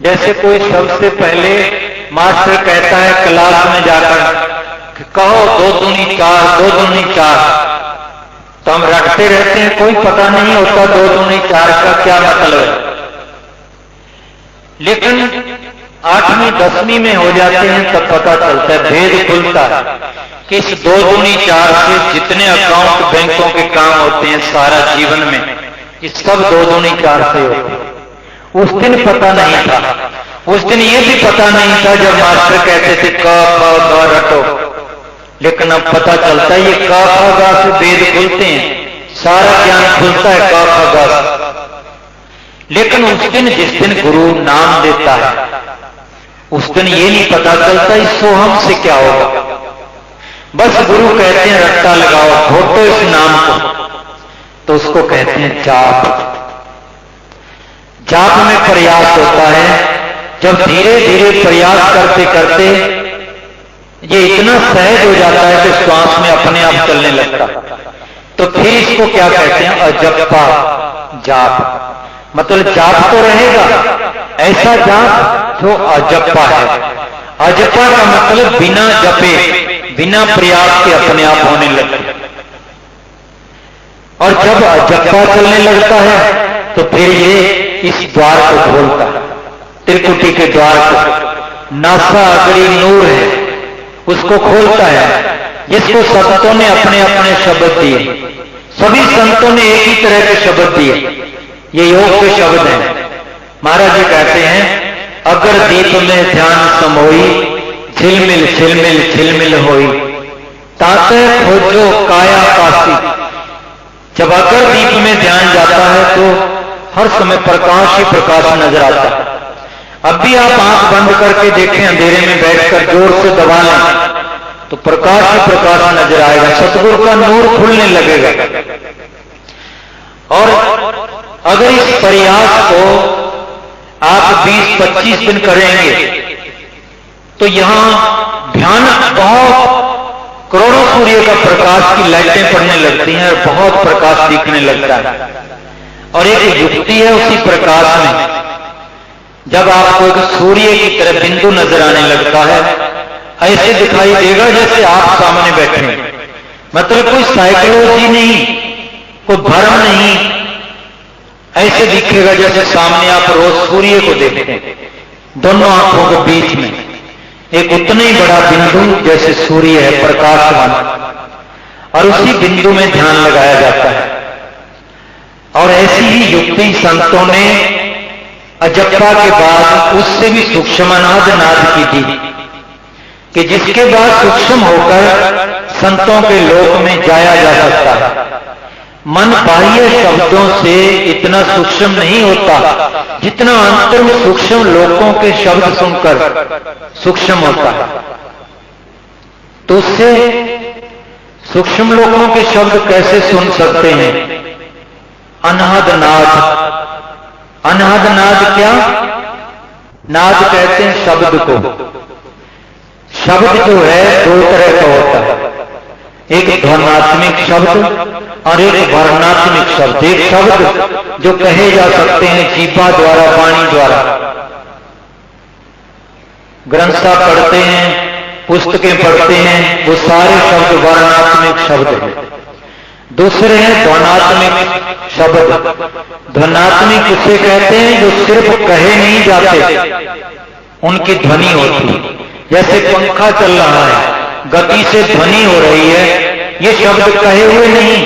जैसे कोई सबसे पहले मास्टर कहता है क्लास में जाकर कि कहो 2 दूनी 4, 2 दूनी 4, तो हम रटते रहते हैं, कोई पता नहीं होता 2 दूनी 4 का क्या मतलब है। लेकिन 8वीं 10वीं में हो जाते हैं तब पता चलता है, भेद खुलता है कि इस 2 दूनी 4 से जितने अकाउंट बैंकों के काम होते हैं सारा जीवन में, ये सब 2 दूनी 4 से होते हैं। उस दिन पता नहीं था, उस दिन ये भी पता नहीं था जब मास्टर कहते थे क ख ग रटो, लेकिन अब पता चलता है ये क ख ग से वेद खुलते हैं, सारा ज्ञान खुलता है क ख ग से। लेकिन उस दिन जिस दिन गुरु नाम देता है उस दिन ये नहीं पता चलता इस सोहम से क्या होगा। बस गुरु कहते हैं रट्टा लगाओ, घोटो इस नाम को, तो उसको कहते हैं जाप। जाप में प्रयास होता है। जब धीरे धीरे प्रयास करते करते ये इतना सहज हो जाता है कि श्वास में अपने आप चलने लगता, तो फिर इसको क्या कहते हैं, अजप्पा जाप। मतलब जाप तो रहेगा, ऐसा जाप जो अजप्पा है। अजप्पा का मतलब बिना जपे, बिना प्रयास के अपने आप होने लगता। और जब अजप्पा चलने लगता है तो फिर ये इस द्वार को खोलता है, त्रिकुटी के द्वार को। नासा अगली नूर है, उसको खोलता है, जिसको संतों ने अपने अपने शब्द दिए। सभी संतों ने एक ही तरह के शब्द दिए, ये योग के शब्द हैं। महाराज जी कहते हैं, अगर दीप में ध्यान समोई, झिलमिल झिलमिल झिलमिल होई, ताते खोजो काया काशी। जब अगर दीप में ध्यान जाता है तो हर समय प्रकाश ही प्रकाश नजर आता है। अब भी आप आंख बंद करके देखें, अंधेरे में बैठकर जोर से दबा लें तो प्रकाश ही प्रकाश नजर आएगा, सतगुरु का नूर खुलने लगेगा। और अगर इस प्रयास को आप 20-25 दिन करेंगे तो यहां भयानक बहुत करोड़ों सूर्य का प्रकाश की लाइटें पड़ने लगती हैं और बहुत प्रकाश दिखने लगता है। और एक युक्ति है उसी प्रकाश में, जब आपको एक सूर्य की तरह बिंदु नजर आने लगता है, ऐसे दिखाई देगा जैसे आप सामने बैठे हैं। मतलब कोई साइकोलॉजी नहीं, कोई भ्रम नहीं, ऐसे दिखेगा जैसे सामने आप रोज सूर्य को देखते हैं। दोनों आंखों के बीच में एक उतना ही बड़ा बिंदु जैसे सूर्य है, प्रकाशवान, और उसी बिंदु में ध्यान लगाया जाता है। और ऐसी ही युक्ति संतों ने अजप्पा के बाद उससे भी सूक्ष्म अनाद नाद की थी, कि जिसके बाद सूक्ष्म होकर संतों के लोक में जाया जा सकता है। मन बाह्य शब्दों से इतना सूक्ष्म नहीं होता जितना अंतर में सूक्ष्म लोकों के शब्द सुनकर सूक्ष्म होता है। तो उससे सूक्ष्म लोकों के शब्द कैसे सुन सकते हैं? अनाद नाद। अनाद नाद क्या? नाद कहते हैं शब्द को। शब्द जो है 2 तरह का होता है, एक ध्वन्यात्मक शब्द और एक वर्णात्मक शब्द। एक शब्द जो कहे जा सकते हैं जीवा द्वारा, वाणी द्वारा, ग्रंथा पढ़ते हैं, पुस्तकें पढ़ते हैं, वो सारे शब्द वर्णात्मक शब्द हैं। दूसरे हैं ध्वनात्मक शब्द। ध्वनात्मक उसे कहते हैं जो सिर्फ कहे नहीं जाते, उनकी ध्वनि होती। जैसे पंखा चल रहा है, गति से ध्वनि हो रही है, ये शब्द कहे हुए नहीं,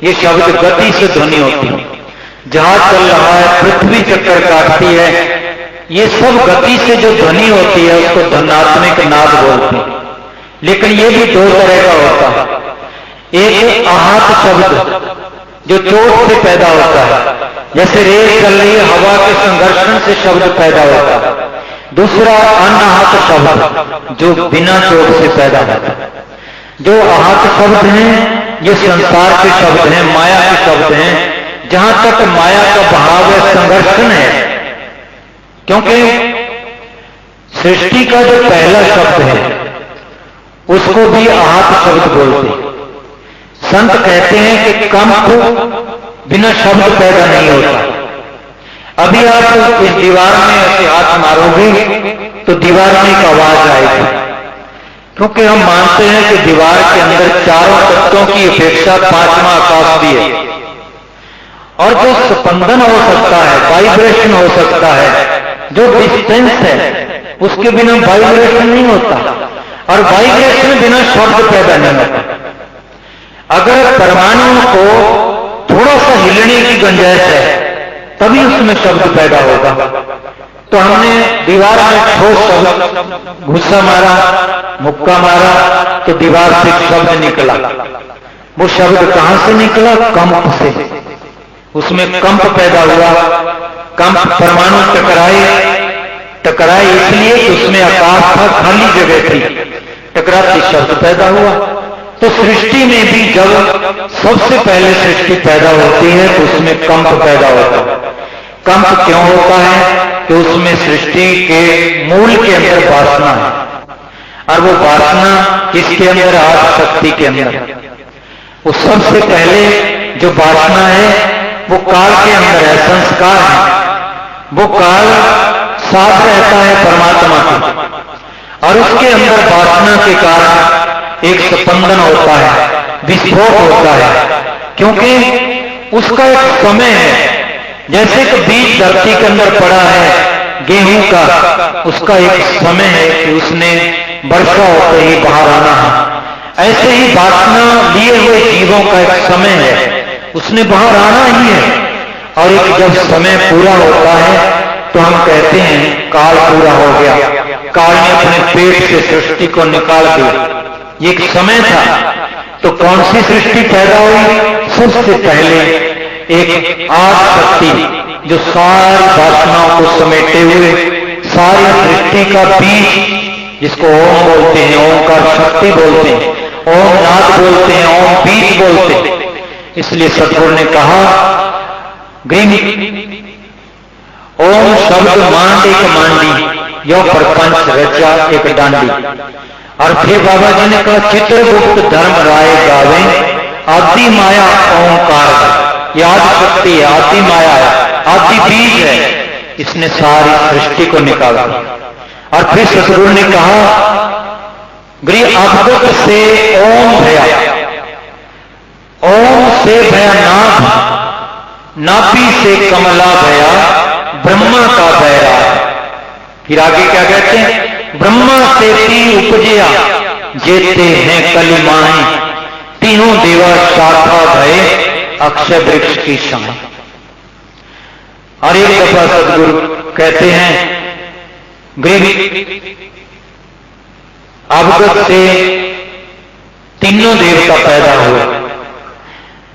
ये शब्द गति से ध्वनि होती है। जहाज चल रहा है, पृथ्वी चक्कर काटती है, ये सब गति से जो ध्वनि होती है उसको ध्वनात्मक नाद बोलते हैं। लेकिन ये भी 2 तरह का होता है। एक आहत शब्द जो चोट से पैदा होता है, जैसे रेल चल रही है, हवा के संघर्षण से शब्द पैदा होता है। दूसरा अनाहत शब्द जो बिना चोट से पैदा होता है। जो आहत शब्द हैं ये संसार के शब्द हैं, माया के शब्द हैं। जहां तक माया का भाव है, संघर्षण है, क्योंकि सृष्टि का जो पहला शब्द है उसको भी आहत शब्द बोलते हैं। संत कहते हैं कि कंप बिना शब्द पैदा नहीं होता। अभी आप इस दीवार में ऐसे हाथ मारोगे तो दीवार में एक आवाज आएगी, क्योंकि हम मानते हैं कि दीवार के अंदर चारों तत्वों की अपेक्षा पांचवा आकाश भी है, और जो स्पंदन हो सकता है, वाइब्रेशन हो सकता है, जो डिस्टेंस है, उसके बिना वाइब्रेशन नहीं होता, और वाइब्रेशन बिना शब्द पैदा नहीं होता। अगर परमाणुओं को थोड़ा सा हिलने की गुंजाइश है तभी उसमें शब्द पैदा होगा। तो हमने दीवार में ठोस शब्द घुसा मारा, मुक्का मारा, तो दीवार से शब्द निकला। वो शब्द कहां से निकला? कंप से। उसमें कंप पैदा हुआ। कंप, परमाणु टकराए इसलिए कि उसमें आकाश था, खाली जगह थी, टकराते शब्द पैदा हुआ। तो सृष्टि में भी जब सबसे पहले सृष्टि पैदा होती है तो उसमें कंप पैदा होता है। कंप क्यों होता है? कि उसमें सृष्टि के मूल के अंदर वासना है, और वो वासना किसके अंदर? आदि शक्ति के अंदर। वो सबसे पहले जो वासना है वो काल के अंदर है, संस्कार है। वो काल साथ रहता है परमात्मा का, और उसके अंदर वासना के कारण एक स्पंदन होता है, विस्फोट होता है, क्योंकि उसका एक समय है। जैसे कि बीज धरती के अंदर पड़ा है गेहूं का, उसका एक समय है कि उसने वर्षा होते ही बाहर आना है। ऐसे ही वासना लिए हुए जीवों का एक समय है, उसने बाहर आना ही है, और एक जब समय पूरा होता है तो हम कहते हैं काल पूरा हो गया, काल ने अपने पेट से सृष्टि को निकाल दिया। ये एक समय था। तो कौन सी सृष्टि पैदा हुई? सबसे पहले एक आदि शक्ति जो सारी वासनाओं को समेटे हुए सारी सृष्टि का बीज, जिसको ओम बोलते हैं, ओमकार शक्ति बोलते हैं, ओम नाद बोलते हैं, ओम बीज बोलते हैं। इसलिए सतगुरु ने कहा ओम शब्द मांड एक मांडी, यो प्रपंच रचा एक डांडी। और फिर बाबा जी ने कहा चित्रगुप्त धर्म राय गावे, आदि माया ओंकार। ये आदि शक्ति है, आदि माया है, आदि बीज है, इसने सारी सृष्टि को निकाला। और फिर सतगुरु ने कहा गृह अद्भुत से ओम भया, ओम से भया नाभ, नाभि से कमला भया, ब्रह्मा का बैरा। फिर आगे क्या कहते हैं? ब्रह्मा से ती उपजया, जेते हैं कलिमाएं, तीनों देवा शाखा भये, अक्षय वृक्ष की शान। और एक दफा सदगुरु कहते हैं गृह अवगत से तीनों देवता पैदा हुए।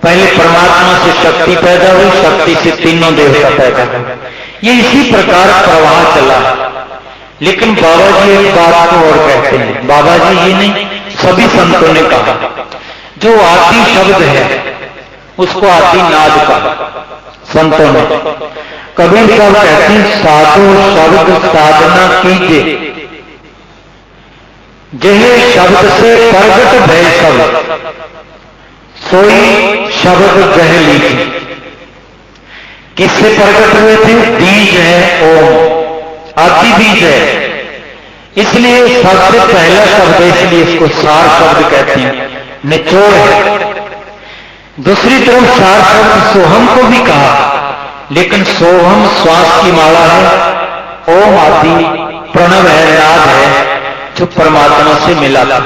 पहले परमात्मा से शक्ति पैदा हुई, शक्ति से तीनों देवता पैदा हुए। ये इसी प्रकार प्रवाह चला। लेकिन बाबा जी एक बात को और कहते हैं, बाबा जी ये नहीं, सभी संतों ने कहा जो आदि शब्द है उसको आदि नाद कहा संतों ने। कबीर साहब कहते हैं साधु शब्द साधना कीजिए, जहे शब्द से प्रगट भय शब्द, सोई शब्द जह लीजिए। किससे प्रकट हुए थे? बीज है ओम, आदि बीज है, इसलिए सबसे पहला शब्द है, इसलिए इसको सार शब्द कहते हैं, निचोड़ है। दूसरी तरफ सार शब्द सोहम को भी कहा, लेकिन सोहम श्वास की माला है, ओम आदि प्रणव है, नाद है, जो परमात्मा से मिला था।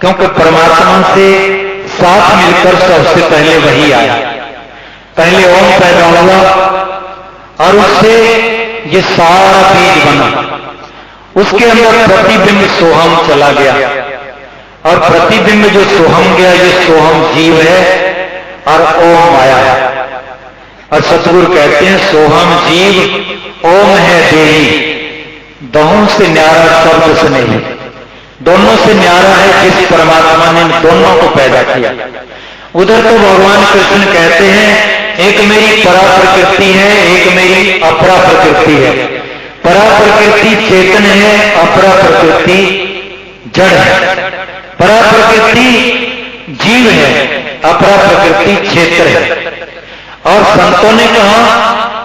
क्योंकि परमात्मा से साथ मिलकर सबसे पहले वही आया। पहले ओम पैदा हुआ और उससे ये सारा बीज बना। उसके अंदर प्रतिबिंब सोहम चला गया, और प्रतिबिंब जो सोहम गया, ये सोहम जीव है और ओम आया है। और सतगुरु कहते हैं सोहम जीव ओम है देही, दोनों से न्यारा शब्द से नहीं, दोनों से न्यारा है जिस परमात्मा ने दोनों को पैदा किया। उधर तो भगवान कृष्ण कहते हैं एक मेरी परा प्रकृति है, एक मेरी अपरा प्रकृति है। परा प्रकृति चेतन है, अपरा प्रकृति जड़ है। परा प्रकृति जीव है, अपरा प्रकृति क्षेत्र है। और संतों ने कहा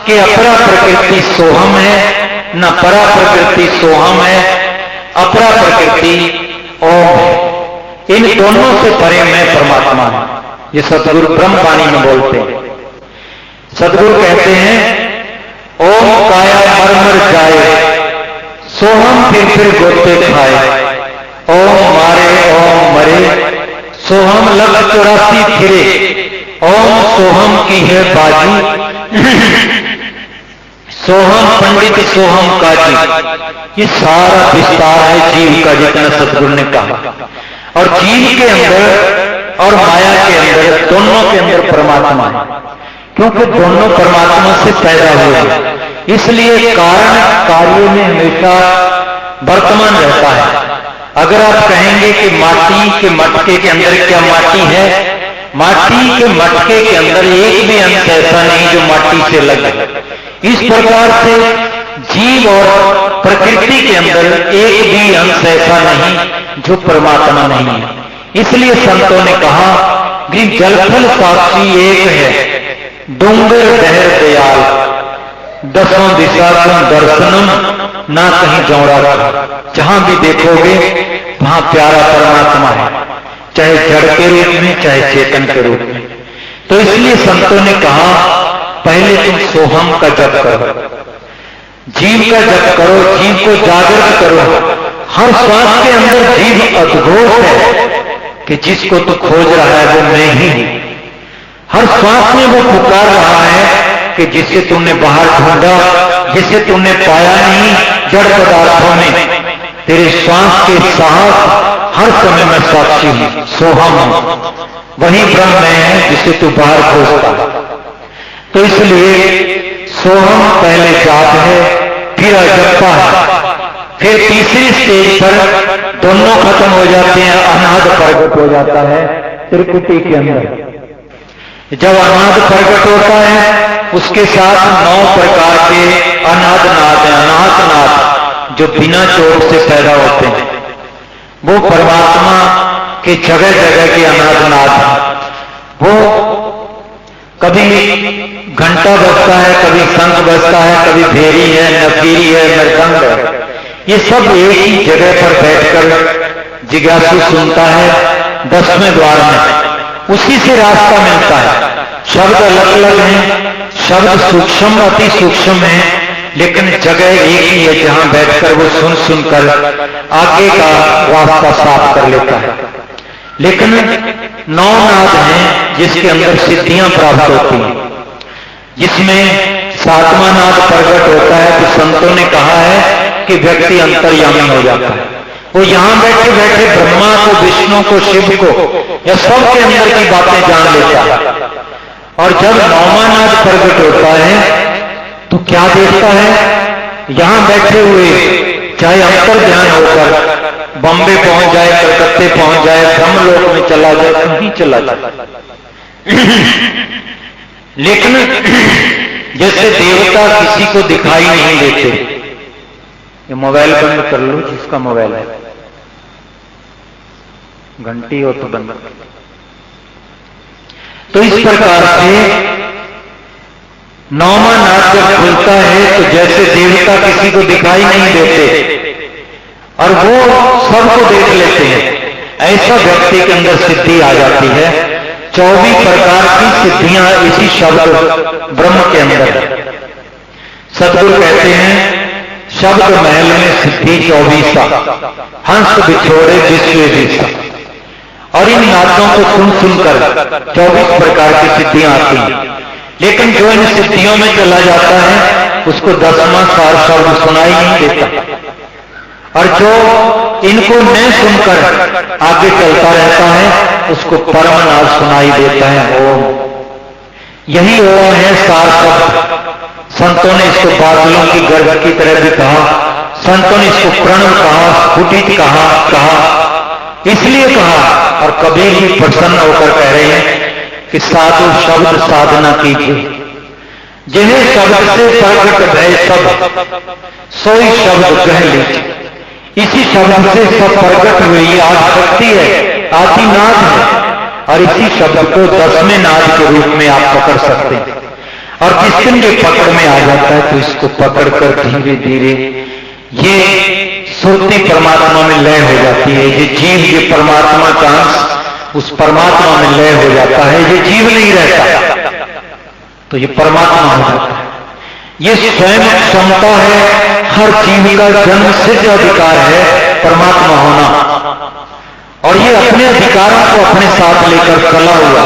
कि अपरा प्रकृति सोहम है, न परा प्रकृति सोहम है, अपरा प्रकृति ओम है। इन दोनों से परे मैं परमात्मा हूं। ये सतगुरु ब्रह्मवाणी में बोलते हैं। सतगुरु कहते हैं ओम काया मर मर जाए, सोहम फिर गोते खाए। ओम मारे ओम मरे, सोहम लग 84 फिरे। ओम सोहम की है बाजी, सोहम पंडित सोहम काजी। ये सारा विस्तार है जीव का, जितना सतगुरु ने कहा। और जीव के अंदर और माया के अंदर, दोनों के अंदर परमात्मा है, क्योंकि दोनों परमात्मा से पैदा हुए हैं। इसलिए कारण कार्य में हमेशा वर्तमान रहता है। अगर आप कहेंगे कि माटी के मटके के अंदर क्या माटी है, माटी के मटके के अंदर एक भी अंश ऐसा नहीं जो माटी से लगे। इस प्रकार से जीव और प्रकृति के अंदर एक भी अंश ऐसा नहीं जो परमात्मा नहीं है। इसलिए संतों ने कहा कि जलफल साक्षी एक है, डूंगर डहर दयाल, दसों दिशा का दर्शनम ना कहीं जौड़ा रहा। जहां भी देखोगे वहां प्यारा परमात्मा है, चाहे जड़ के रूप में चाहे चेतन के रूप में। तो इसलिए संतों ने कहा पहले तुम सोहम का जप करो, जीव का जप करो, जीव को जागृत करो। हर श्वास के अंदर जीव अद्भुत है कि जिसको तू खोज रहा है वो मैं ही हूं। हर श्वास में वो पुकार रहा है कि जिसे तुमने बाहर ढूंढा, जिसे तुमने पाया नहीं जड़ पदार्थों में, तेरे श्वास के साथ हर समय मैं साक्षी हूं, सोहम हूं। वही ब्रह्म है जिसे तू बाहर खोजता। तो इसलिए सोहम पहले जाप है, फिर अजप्पा है, फिर तीसरी स्टेज पर दोनों खत्म हो जाते हैं, अनाद प्रगट हो जाता है त्रिकुटी के अंदर। जब अनाद प्रगट होता है उसके साथ 9 प्रकार के अनाद नाद हैं, अनाथ नाद जो बिना चोट से पैदा होते हैं। वो परमात्मा के जगह जगह के अनाद नाद हैं। वो कभी घंटा बजता है, कभी शंख बजता है, कभी भेरी है, नफीरी है, मृदंग है। ये सब एक ही जगह पर बैठकर जिज्ञासु सुनता है 10वें द्वार में, उसी से रास्ता मिलता है। शब्द अलग अलग हैं, शब्द सूक्ष्म अति सूक्ष्म है, लेकिन जगह एक ही है जहां बैठकर वो सुन सुनकर आगे का रास्ता साफ कर लेता है। लेकिन 9 नाद हैं जिसके अंदर सिद्धियां प्राप्त होती हैं, जिसमें 7वां नाद प्रकट होता है। तो संतों ने कहा है कि व्यक्ति अंतर्यामी हो जाता है। वो यहां बैठे बैठे ब्रह्मा को, विष्णु को, शिव को या सबके अंदर की बातें जान लेता है। और जब 9वां नाद प्रकट होता है तो क्या देखता है, यहां बैठे हुए चाहे अंतर ध्यान होकर बॉम्बे पहुंच जाए, कलकत्ते पहुंच जाए, ब्रह्मलोक में चला जाए, कहीं चला जाए। लेकिन जैसे देवता किसी को दिखाई नहीं देते। ये मोबाइल बंद कर लो, जिसका मोबाइल है, घंटी हो तो बंद कर। तो इस प्रकार से 9वां नाद जब खुलता है तो जैसे देवता किसी को दिखाई नहीं देते और वो सबको देख लेते हैं, ऐसा व्यक्ति के अंदर सिद्धि आ जाती है। 24 प्रकार की सिद्धियां इसी शब्द ब्रह्म के अंदर है। सतगुरु कहते हैं शब्द महल में सिद्धि 24 हंस बिछोड़े विश्व दिशा। और इन नादों को सुन सुनकर 24 प्रकार की सिद्धियां आती हैं। लेकिन जो इन सिद्धियों में चला जाता है उसको 10वां सार शब्द सुनाई नहीं देता। और जो इनको न सुनकर आगे चलता रहता है उसको परम नाद सुनाई देता है, ओम। यही ओम है सार शब्द। संतों ने इसको बादलों की गर्भ की तरह भी कहा, संतों ने इसको प्रणव कहा, स्फुटित कहा। इसलिए कहा, और कबीर भी प्रसन्न होकर कह रहे हैं कि साधु शब्द साधना कीजिए, जिन्हें शब्द से प्रकट भय सब, सोई शब्द कह लीजिए। इसी शब्द से सब प्रकट हुई आदिशक्ति है, आदिनाद है। और इसी शब्द को 10वें नाद के रूप में आप पकड़ सकते हैं। और जिस दिन ये पकड़ में आ जाता है तो इसको पकड़कर धीरे धीरे ये सुरती परमात्मा में लय हो जाती है। ये जीव, ये परमात्मा का अंश उस परमात्मा में लय हो जाता है। ये जीव नहीं रहता तो ये परमात्मा हो जाता है। ये स्वयं क्षमता है, हर जीव का जन्म सिद्ध अधिकार है परमात्मा होना, और ये अपने अधिकारों को अपने साथ लेकर चला हुआ,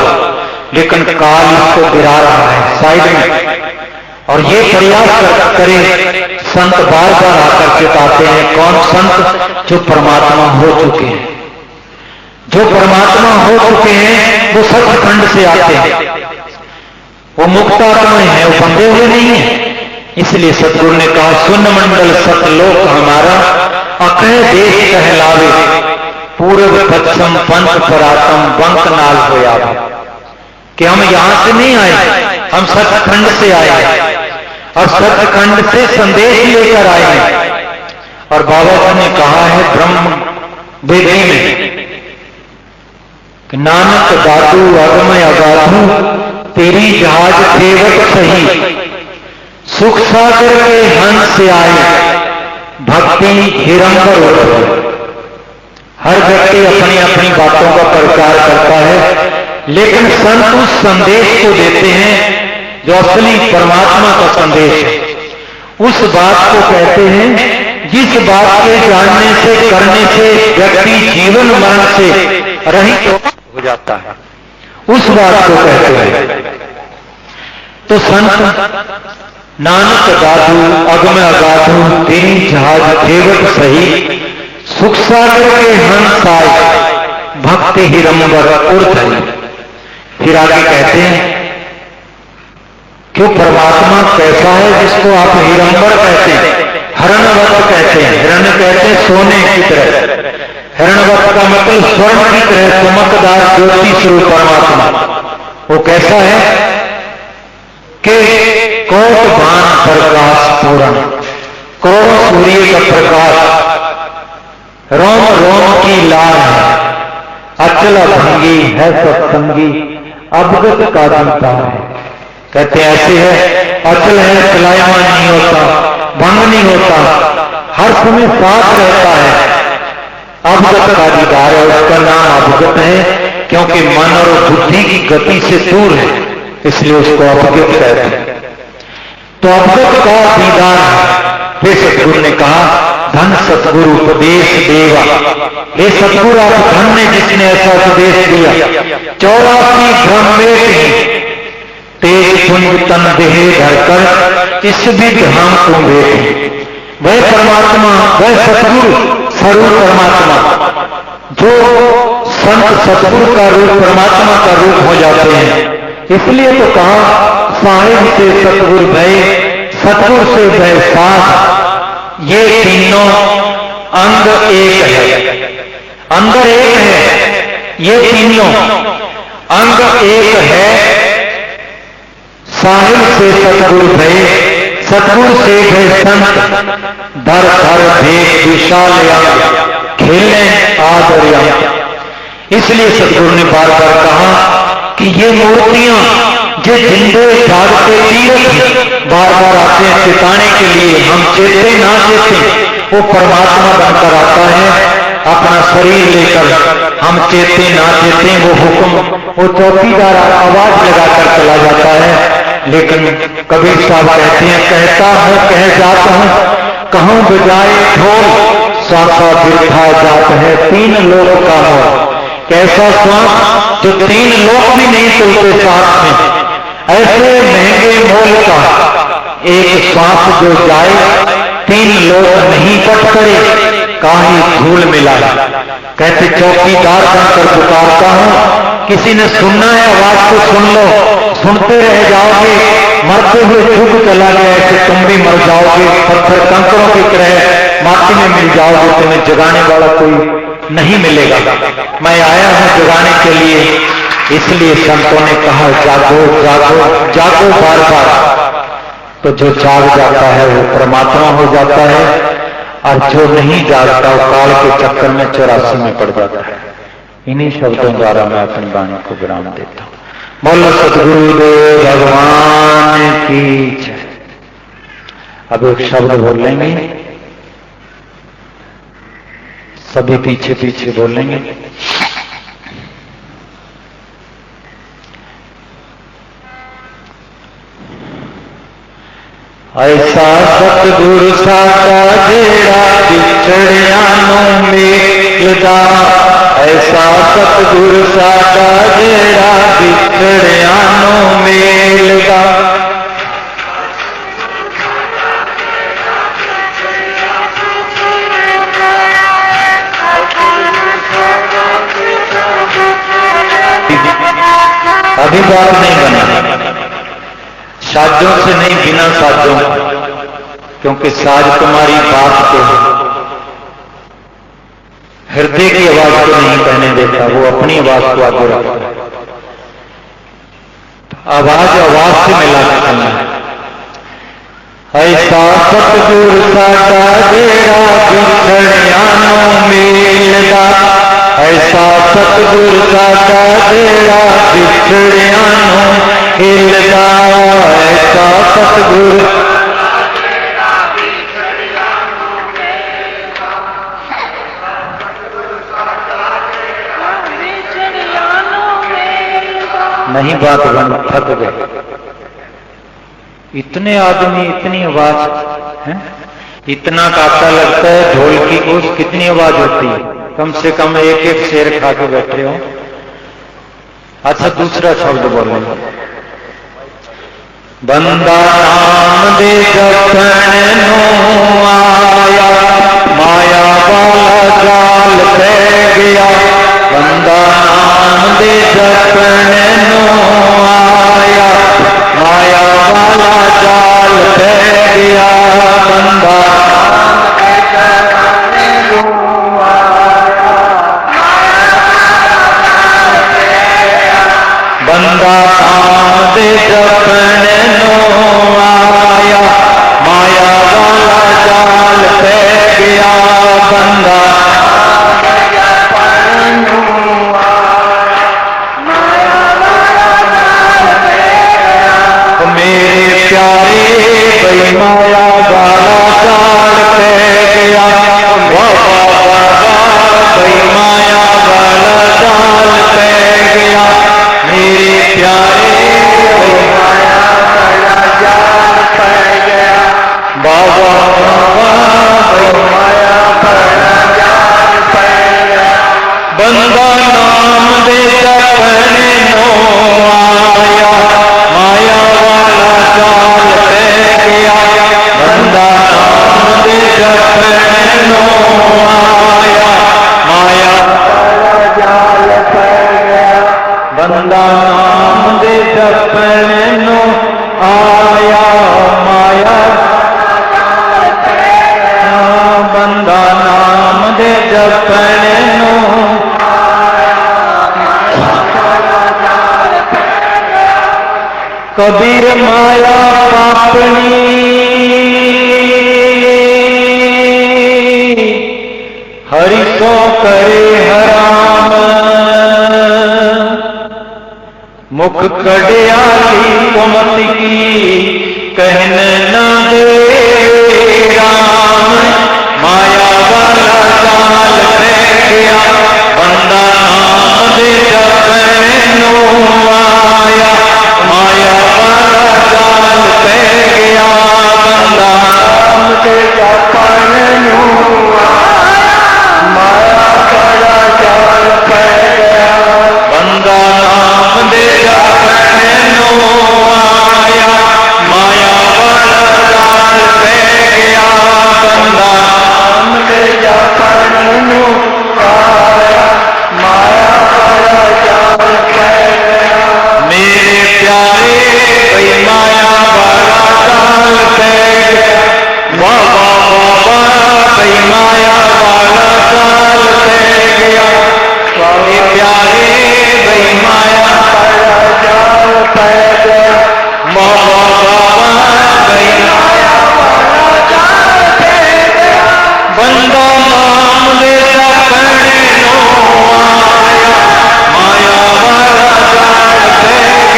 लेकिन काल इसको गिरा रहा है साइड में। और ये प्रयास करें, संत बार बार आकर चेताते हैं। कौन संत? जो परमात्मा हो चुके हैं। जो परमात्मा हो चुके हैं वो सचखंड से आते हैं, वो मुक्त आत्माएं हैं, वो बंधे हुए नहीं है। इसलिए सतगुरु ने कहा, सुन मंडल सतलोक हमारा, अकह देश कहलावे, पूर्व पश्चिम पंथ परातम बंक नाल होया। कि हम यहां से नहीं आए, हम सचखंड से आए हैं और सचखंड से संदेश लेकर आए हैं। और बाबा जी ने कहा है ब्रह्म वेदी में कि नानक दादू अगमय अगाधू, तेरी जहाज सेवक सही, सुख सागर के हंस से आए, भक्ति हिरंबर उठ। हर व्यक्ति अपनी अपनी बातों का प्रचार करता है, लेकिन संत उस संदेश को देते हैं जो असली परमात्मा का संदेश है। उस बात को कहते हैं जिस बात के जानने से, करने से व्यक्ति जीवन मरण से रहित हो जाता है, उस बात को कहते हैं। तो संत नानक दादू अगम अगाधू, तेरी जहाज देवक सही, सुख सागर के हंस आए, भक्ति हिरंबर उर्ध। फिर आगे कहते हैं क्यों परमात्मा कैसा है जिसको आप हिरंबर कहते हैं, हरणवत कहते हैं। हिरण कहते हैं सोने की तरह, हिरणवत का मतलब स्वर्ण की तरह चमकदार ज्योति स्वरूप परमात्मा। वो कैसा है कि कोट बाण प्रकाश पूर्ण, करोड़ों सूर्य का प्रकाश, रोम रोम की लाल है, अचल भंगी है सत्संगी, अवगत का दीता है। कहते हैं ऐसे है, अचल है, चलायमान नहीं होता, भंग नहीं होता, हर समय साथ रहता है, अवगत का दीदार है। उसका नाम अवगत है क्योंकि मन और बुद्धि की गति से दूर है, इसलिए उसको अवगत कहते हैं। तो अवगत का दीदार है। फिर सतगुरु ने कहा, धन सतगुरु उपदेश देवा। हे सतगुरु आप धन ने जिसने ऐसा उपदेश दिया। 84 ब्रह्मेट तेज पुंज तन देह धरकर इस विध हम तुम बेटे। वह परमात्मा, वह सतगुरु स्वरूप परमात्मा, जो संत सतगुरु का रूप परमात्मा का रूप हो जाते हैं। इसलिए तो कहा, साहिब से सतगुरु भय, सतगुरु से भय साथ, ये तीनों अंग एक है, अंदर एक है। ये तीनों अंग एक है। साहिब से सतगुरु भय, सतगुरु से भय संत, धर धर भेद विशाल खेले आदर। इसलिए सतगुरु ने बार बार कहा कि ये मूर्तियां जो जिंदे जागते तीर्थ बार बार आते हैं चेताने के लिए, हम चेते ना चेते वो परमात्मा बनकर आता है अपना शरीर लेकर। हम चेते ना चेते वो हुक्म, वो चौकीदार आवाज लगाकर चला जाता है। लेकिन कबीर साहब कहते हैं, कहता हूं कह जाता हूं, कहूं बजाए ढोल, सासा बिरथा जात है तीन लोक का मोल। कैसा श्वास जो 3 लोक भी नहीं चलते साथ में, ऐसे महंगे मोल का एक श्वास जो जाए 3 लोक नहीं पट करे, काहे धूल मिला। कहते चौकीदार बनकर पुकारता हूं, किसी ने सुनना है आवाज को सुन लो, सुनते रह जाओगे, मरते हुए युग चला गया ऐसे तुम भी मर जाओगे, पत्थर कंकरों की तरह माटी में मिल जाओगे, तुम्हें जगाने वाला कोई नहीं मिलेगा। मैं आया हूं जगाने के लिए, इसलिए संतों ने कहा जागो जागो जागो बार बार। तो जो जाग जाता है वो परमात्मा हो जाता है, और जो नहीं जागता वो काल के चक्कर में 84 में पड़ जाता है। इन्हीं शब्दों द्वारा मैं अपनी वाणी को विराम देता हूं। बोलो सद्गुरुदेव भगवान की जय। अब एक शब्द बोलेंगे, सभी पीछे पीछे बोलेंगे। ऐसा सतगुरु साचा जेड़ा बिछड़ियां मिलदा, ऐसा सतगुरु साचा जेड़ा बिछड़ियां मिलदा। अभी बात नहीं बना, साजों से नहीं, बिना साजों, क्योंकि साज तुम्हारी बात को, हृदय की आवाज को नहीं कहने देता, वो अपनी आवाज को आगे रखता है। आवाज आवाज से मिला के चलना है। ऐसा सतगुरु साचा जेड़ा बिछड़ियां मिलदा, ऐसा सतगुरु साचा जेड़ा बिछड़ियां हिलदा, ऐसा सतगुरु नहीं। बात बन थक गए, इतने आदमी, इतनी आवाज है, इतना काटा लगता है ढोल की कोस, कितनी आवाज होती है, कम से कम एक एक शेर खा के बैठे हो। अच्छा दूसरा शब्द बोलेंगे, बंदा नाम दे जपन नो आया, माया वाला जाल पै गया, बंदा नाम दे जपन नो आया, माया वाला जाल पै गया, बंदा बंदा नाम दे जपन नो आया, माया वाला जाल पै गया, बंदा मेरे प्यारे भई माया वाला जाल पै गया, बाबा बाबा भई माया वाला जाल पै गया, मेरे प्यारे भई माया वाला जाल पै गया, बाबा बाबा भई माया वाला जाल पै गया, बंदा नाम दे जपन नो आया, माया वाला जाल पै गया, बंदा नाम दे जपन नो आया, माया वाला जाल पै गया, बंदा नाम दे जपन नो आया, माया बंदा नाम दे जपन नो कबीर माया पापनी हरि को करे हराम, मुख कड़ियाली कुमत की कहन न दे राम, माया वाला जाल पै गया, बंदा नाम दे जपन नो आया, माया वाला जाल पै गया, बंदा नाम दे जपन नो आया, माया वाला जाल पै गया, बंदा नाम दे जपन नो आया, माया वाला जाल पै गया, बंदा नाम दे जपन नो आया, माया वाला जाल पै गया, मेरे प्यारे भई माया वाला जाल पै गया, बाबा बाबा भई माया वाला जाल पै गया, मेरे प्यारे भई माया वाला जाल पै गया, बाबा बाबा भई माया वाला जाल पै गया, बंदा नाम दे जपन नो आया, माया वाला जाल पै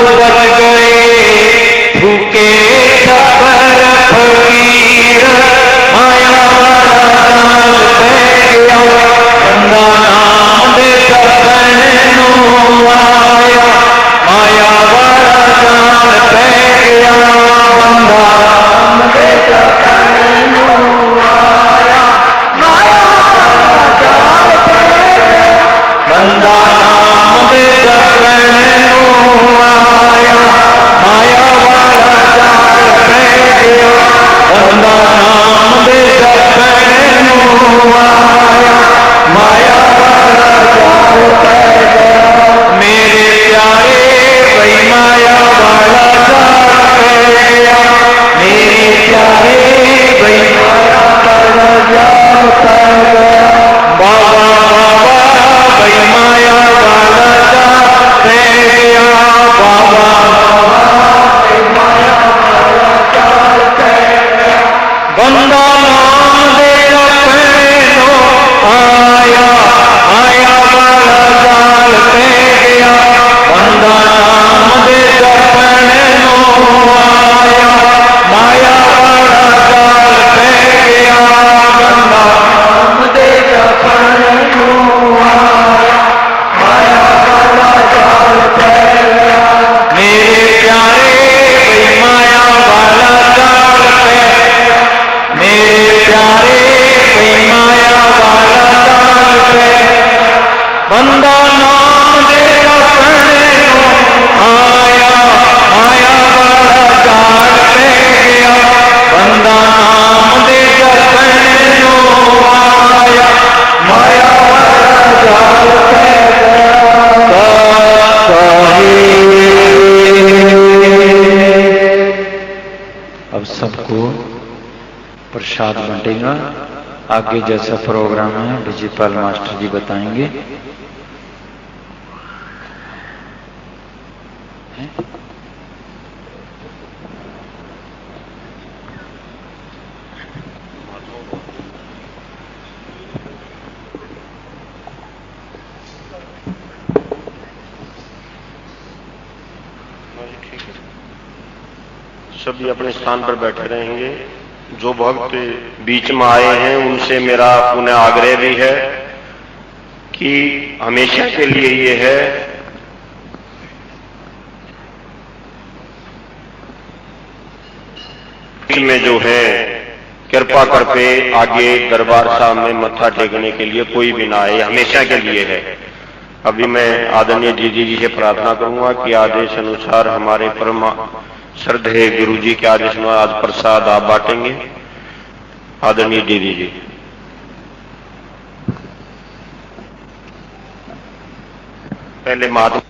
उतर गए भूखे छबर फकीर, माया वाला जाल पै गया, बंदा नाम दे सपनों आया, माया वाला जाल पै गया, बंदा नाम दे सपनों आया, माया वाला जाल पै गया, बंदा नाम दे सपनों आया, माया वाला जाल पै गया, बंदा नाम दे सपनों आया, माया वाला जाल पै गया। मेरे प्यारे भाई माया वाला जाल पै गया, मेरे प्यारे भाई माया वाला जाल पै गया, बाबा बाबा भाई माया वाला जाल पै गया, बाबा बाबा भाई माया वाला जाल पै गया, बंदा नाम दे सपनों आया, माया वाला जाल पै गया, बंदा नाम दे सपनों आया, माया वाला जाल पै गया, बंदा नाम दे सपनों आया, माया वाला जाल पै गया। मेरे प्यारे भाई माया वाला जाल पै गया, मेरे प्यारे भाई माया वाला जाल पै गया, बंदा नाम दे सपनों आया, माया वाला जाल पै गया, बंदा नाम दे सपनों आया, माया वाला जाल पै गया। अब सबको प्रसाद बंटेगा। आगे जैसा प्रोग्राम है विजयपाल मास्टर जी बताएंगे। सभी अपने स्थान पर बैठे रहेंगे। जो भक्त बीच में आए हैं उनसे मेरा पुनः आग्रह भी है कि हमेशा के लिए ये है में जो है कृपा करके आगे दरबार साहब में मत्था टेकने के लिए कोई भी ना आए, हमेशा के लिए है। अभी मैं आदरणीय दीदी जी से प्रार्थना करूंगा कि आदेश अनुसार हमारे परम श्रद्धेय गुरु जी के आदेश में आज प्रसाद आप बांटेंगे। आदरणीय दीदी जी। पहले महात्मा